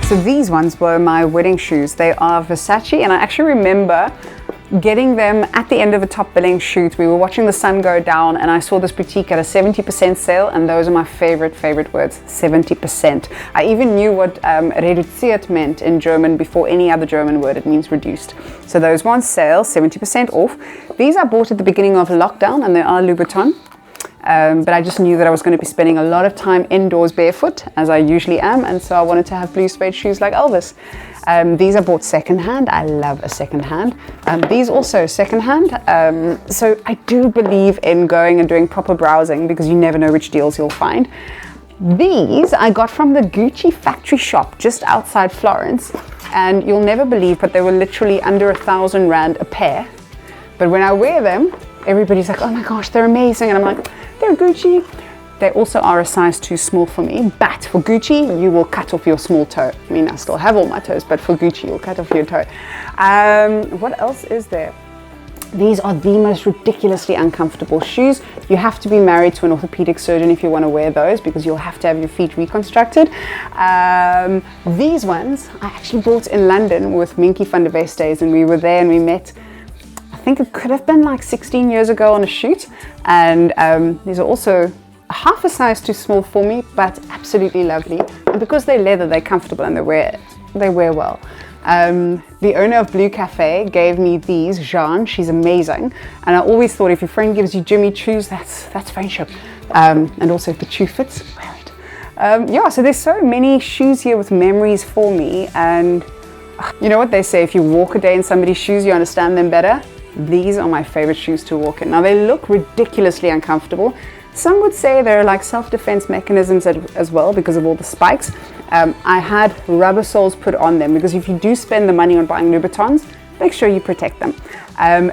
So these ones were my wedding shoes. They are Versace, and I actually remember getting them at the end of a top billing shoot. We were watching the sun go down and I saw this boutique at a 70% sale, and those are my favorite words, 70%. I even knew what reduziert meant in German before any other German word. It means reduced. So those were on sale, 70% off. These I bought at the beginning of lockdown, and they are Louboutin. But I just knew that I was going to be spending a lot of time indoors barefoot, as I usually am, and so I wanted to have blue suede shoes like Elvis. These I bought secondhand. I love a secondhand. These also secondhand. So I do believe in going and doing proper browsing, because you never know which deals you'll find. These I got from the Gucci factory shop just outside Florence, and you'll never believe, but they were literally under 1,000 Rand a pair. But when I wear them, everybody's like, oh my gosh, they're amazing. And I'm like, they're Gucci. They also are a size too small for me, but for Gucci, you will cut off your small toe. I mean, I still have all my toes, but for Gucci, you'll cut off your toe. What else is there? These are the most ridiculously uncomfortable shoes. You have to be married to an orthopedic surgeon if you want to wear those, because you'll have to have your feet reconstructed. These ones I actually bought in London with Minky van der Vestes, and we were there and we met. I think it could have been like 16 years ago on a shoot, and these are also half a size too small for me, but absolutely lovely. And because they're leather, they're comfortable and they wear well. The owner of Blue Cafe gave me these, Jean. She's amazing, and I always thought if your friend gives you Jimmy Choos, that's friendship. And also if the shoe fits, wear it. Yeah, so there's so many shoes here with memories for me, and you know what they say, if you walk a day in somebody's shoes, you understand them better. These are my favorite shoes to walk in. Now they look ridiculously uncomfortable. Some would say they're like self-defense mechanisms as well, because of all the spikes. I had rubber soles put on them, because if you do spend the money on buying Louboutins, make sure you protect them.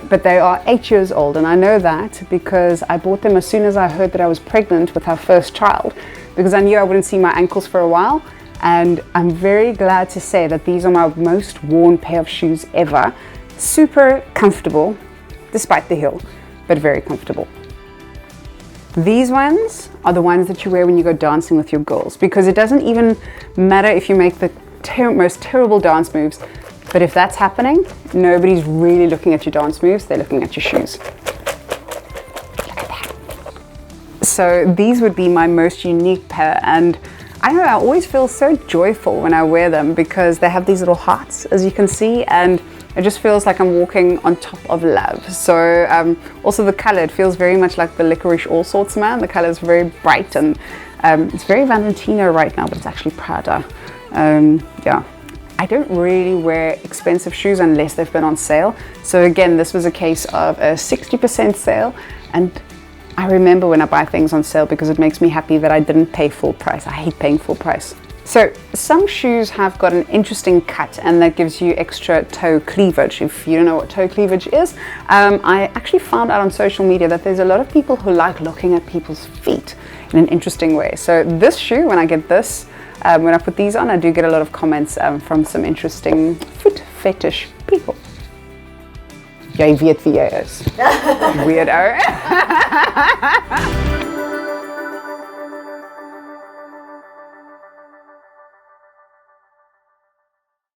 But they are 8 years old, and I know that because I bought them as soon as I heard that I was pregnant with our first child, because I knew I wouldn't see my ankles for a while. And I'm very glad to say that these are my most worn pair of shoes ever. Super comfortable, despite the heel, but very comfortable. These ones are the ones that you wear when you go dancing with your girls, because it doesn't even matter if you make the most terrible dance moves, but if that's happening, nobody's really looking at your dance moves, they're looking at your shoes. Look at that. So these would be my most unique pair, and I don't know, I always feel so joyful when I wear them, because they have these little hearts, as you can see, and it just feels like I'm walking on top of love. So also the color, it feels very much like the Licorice All Sorts man. The color is very bright, and it's very Valentino right now, but it's actually Prada. Yeah, I don't really wear expensive shoes unless they've been on sale. So again, this was a case of a 60% sale, and I remember when I buy things on sale, because it makes me happy that I didn't pay full price. I hate paying full price. So some shoes have got an interesting cut, and that gives you extra toe cleavage. If you don't know what toe cleavage is, I actually found out on social media that there's a lot of people who like looking at people's feet in an interesting way. So this shoe, when I get this, when I put these on, I do get a lot of comments from some interesting foot fetish people. Jy weet wie jy is. Weirdo.